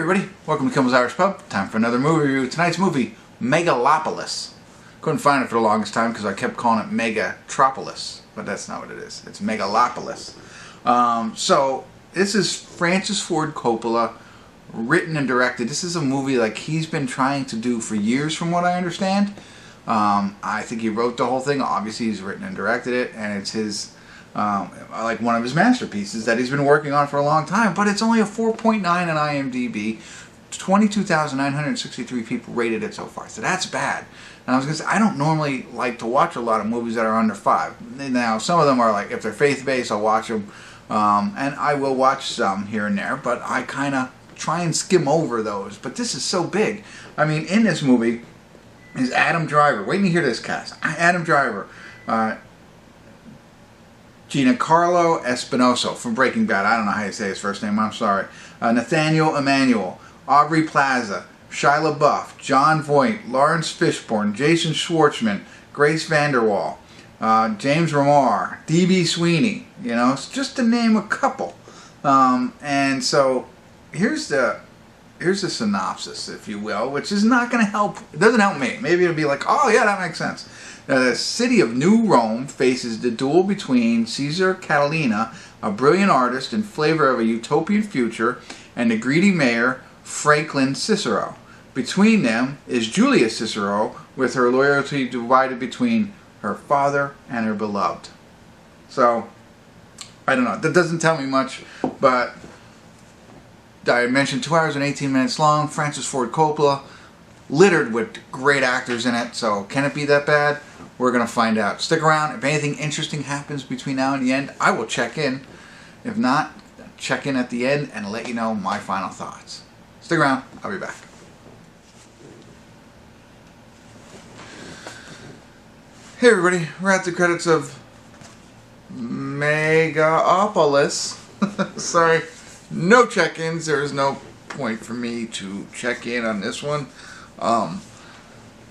Hey everybody, welcome to Kimmel's Irish Pub. Time for another movie review. Tonight's movie, Megalopolis. Couldn't find it for the longest time because I kept calling it Megatropolis, but that's not what it is. It's Megalopolis. So this is Francis Ford Coppola, written and directed. This is a movie like he's been trying to do for years, from what I understand. I think he wrote the whole thing. Obviously, he's written and directed it, and it's his like one of his masterpieces that he's been working on for a long time. But it's only a 4.9 on IMDb. 22,963 people rated it so far, so that's bad. And I was gonna say, I don't normally like to watch a lot of movies that are under 5. Now, some of them are like, if they're faith-based, I'll watch them, and I will watch some here and there. But I kind of try and skim over those. But this is so big. I mean, in this movie is Adam Driver. Wait till you hear this cast. Adam Driver, Giancarlo Esposito from Breaking Bad. I don't know how you say his first name. I'm sorry. Nathaniel Emmanuel, Aubrey Plaza, Shia LaBeouf, Jon Voight, Laurence Fishburne, Jason Schwartzman, Grace VanderWaal, James Remar, D.B. Sweeney. You know, just to name a couple. And so here's the synopsis, if you will, which is not going to help. It doesn't help me. Maybe it'll be like, oh yeah, that makes sense. Now, the city of New Rome faces the duel between Caesar Catalina, a brilliant artist in flavor of a utopian future, and the greedy mayor, Franklin Cicero. Between them is Julia Cicero, with her loyalty divided between her father and her beloved. So, I don't know. That doesn't tell me much, but I mentioned 2 hours and 18 minutes long. Francis Ford Coppola, littered with great actors in it. So, can it be that bad? We're going to find out. Stick around. If anything interesting happens between now and the end, I will check in. If not, check in at the end and let you know my final thoughts. Stick around. I'll be back. Hey everybody, we're at the credits of Megalopolis. Sorry, no check-ins. There is no point for me to check in on this one.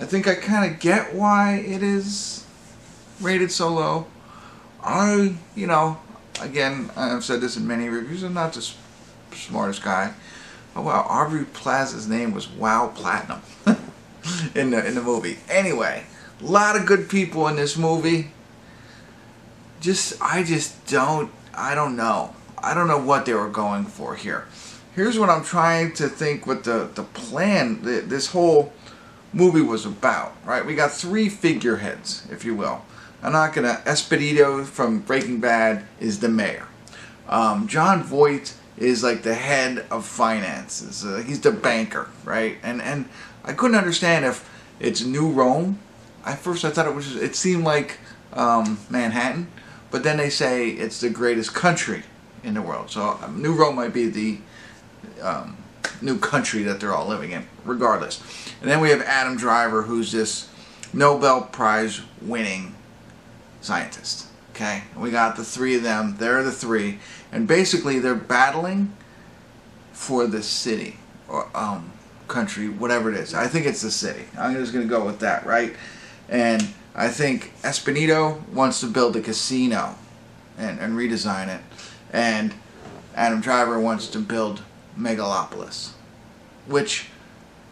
I think I kind of get why it is rated so low. You know, again, I've said this in many reviews, I'm not the smartest guy. Oh wow, Aubrey Plaza's name was Wow Platinum in the movie. Anyway, a lot of good people in this movie. I don't know. I don't know what they were going for here. Here's what I'm trying to think what the plan, this whole movie was about, right? We got 3 figureheads, if you will. I'm not gonna. Esposito from Breaking Bad is the mayor. Jon Voight is like the head of finances. He's the banker, right? And I couldn't understand if it's New Rome. At first I thought it seemed like Manhattan, but then they say it's the greatest country in the world. So New Rome might be the new country that they're all living in, regardless. And then we have Adam Driver, who's this Nobel Prize winning scientist. Okay, and we got the 3 of them. They're the 3, and basically they're battling for the city or country, whatever it is. I think it's the city. I'm just gonna go with that, right? And I think Esposito wants to build a casino and redesign it, and Adam Driver wants to build Megalopolis, which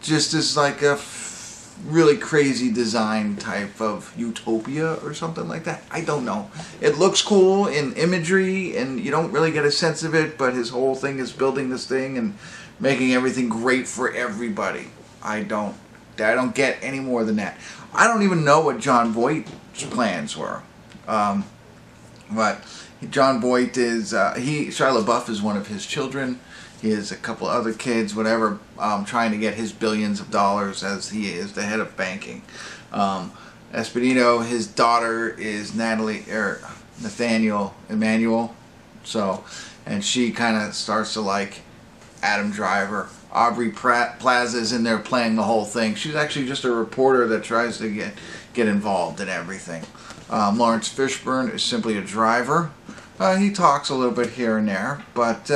just is like a really crazy design type of utopia or something like that. I don't know. It looks cool in imagery, and you don't really get a sense of it, but his whole thing is building this thing and making everything great for everybody. I don't get any more than that. I don't even know what Jon Voight's plans were. But Jon Voight is, Shia LaBeouf is one of his children. He has a couple other kids, whatever, trying to get his billions of dollars as he is the head of banking. Esposito, his daughter is Nathaniel Emmanuel. So, and she kind of starts to like Adam Driver. Aubrey Plaza is in there playing the whole thing. She's actually just a reporter that tries to get involved in everything. Laurence Fishburne is simply a driver. He talks a little bit here and there, but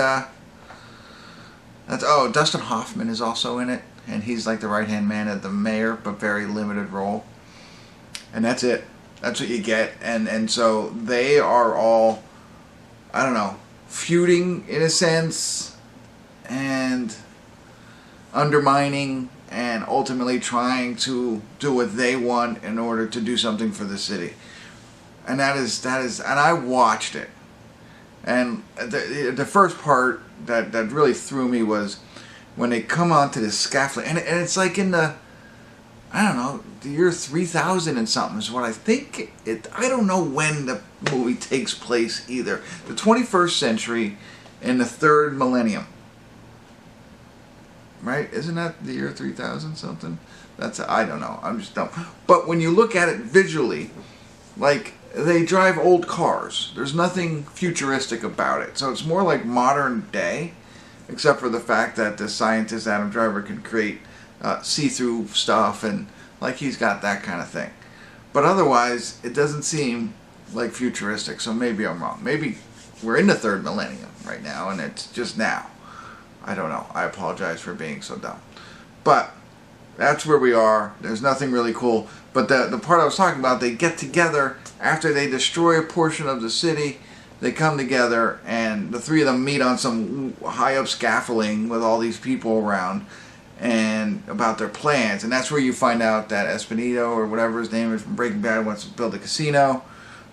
Dustin Hoffman is also in it, and he's like the right-hand man of the mayor, but very limited role. And that's it. That's what you get. And so they are all, I don't know, feuding in a sense, and undermining and ultimately trying to do what they want in order to do something for the city. And that is, and I watched it. And the first part that really threw me was when they come onto the scaffolding, and it's like in the, I don't know, the year 3000 and something is what I think it. I don't know when the movie takes place either. The 21st century in the third millennium, right? Isn't that the year 3000 something? That's, I don't know. I'm just dumb. But when you look at it visually, like, they drive old cars. There's nothing futuristic about it. So it's more like modern day, except for the fact that the scientist Adam Driver can create see-through stuff, and like he's got that kind of thing. But otherwise, it doesn't seem like futuristic. So maybe I'm wrong. Maybe we're in the third millennium right now, and it's just now. I don't know. I apologize for being so dumb. But that's where we are. There's nothing really cool. But the part I was talking about, they get together after they destroy a portion of the city. They come together, and the three of them meet on some high up scaffolding with all these people around, and about their plans. And that's where you find out that Esposito, or whatever his name is from Breaking Bad, wants to build a casino.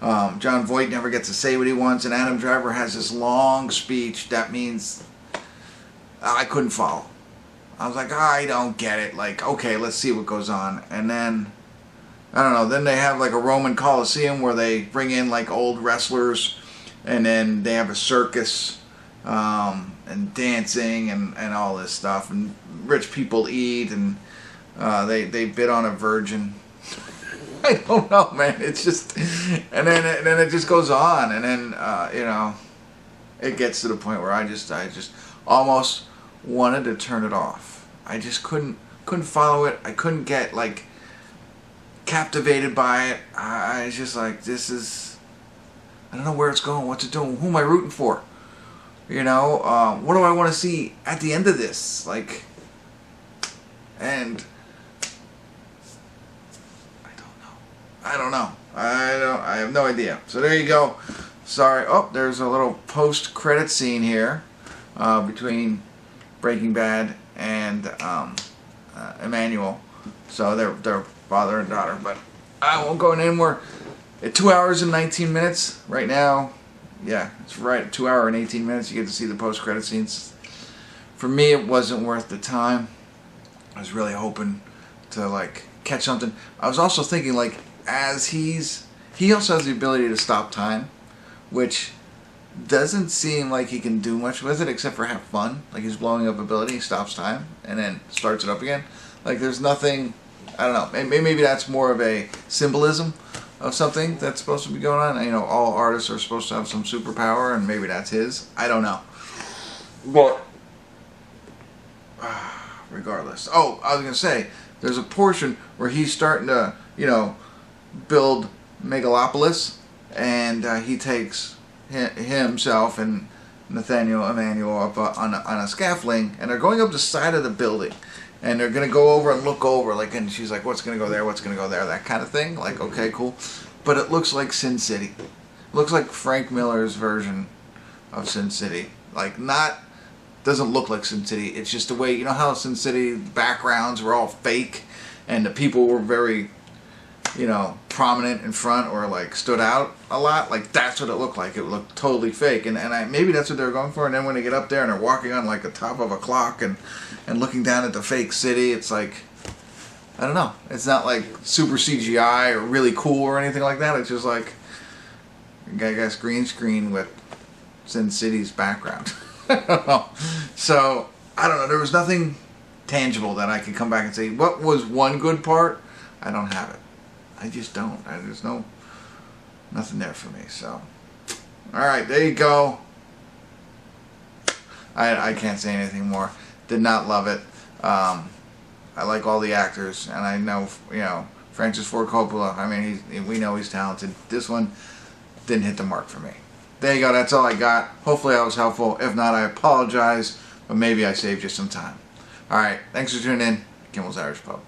John Voight never gets to say what he wants, and Adam Driver has this long speech that means I couldn't follow. I was like, I don't get it. Like, okay, let's see what goes on. And then, I don't know, then they have like a Roman Coliseum where they bring in like old wrestlers, and then they have a circus, and dancing and all this stuff, and rich people eat, and they bid on a virgin. I don't know, man. It's just, and then it just goes on, and then you know, it gets to the point where I just almost wanted to turn it off. I just couldn't follow it. I couldn't get like captivated by it. I was just like, this is, I don't know where it's going, what's it doing, who am I rooting for? You know, what do I want to see at the end of this? Like, and I don't know. I have no idea. So there you go. Sorry. Oh, there's a little post-credit scene here between Breaking Bad and Emmanuel. So they're father and daughter. But I won't go in anymore. At 2 hours and 19 minutes right now. Yeah, it's right. 2 hours and 18 minutes. You get to see the post-credit scenes. For me, it wasn't worth the time. I was really hoping to like catch something. I was also thinking like, as he also has the ability to stop time, which doesn't seem like he can do much with it except for have fun. Like his blowing up ability, he stops time and then starts it up again. Like there's nothing, I don't know, maybe that's more of a symbolism of something that's supposed to be going on. You know, all artists are supposed to have some superpower, and maybe that's his. I don't know. But regardless. Oh, I was going to say, there's a portion where he's starting to, you know, build Megalopolis, and he takes himself and Emmanuel up on a scaffolding, and they're going up the side of the building, and they're going to go over and look over, like, and she's like, what's going to go there, what's going to go there, that kind of thing. Like, okay, cool. But it looks like Sin City. It looks like Frank Miller's version of Sin City. Like, doesn't look like Sin City. It's just the way, you know how Sin City backgrounds were all fake, and the people were very, you know, prominent in front or like stood out a lot. Like that's what it looked like. It looked totally fake, and maybe that's what they were going for. And then when they get up there and they're walking on like the top of a clock and looking down at the fake city, it's like, I don't know. It's not like super CGI or really cool or anything like that. It's just like, I guess green screen with Sin City's background. I don't know. So I don't know. There was nothing tangible that I could come back and say what was one good part. I don't have it. I just don't. There's nothing there for me. So, all right, there you go. I can't say anything more. Did not love it. I like all the actors, and I know, you know, Francis Ford Coppola. I mean, we know he's talented. This one didn't hit the mark for me. There you go. That's all I got. Hopefully I was helpful. If not, I apologize, but maybe I saved you some time. All right. Thanks for tuning in. Kimmel's Irish Pub.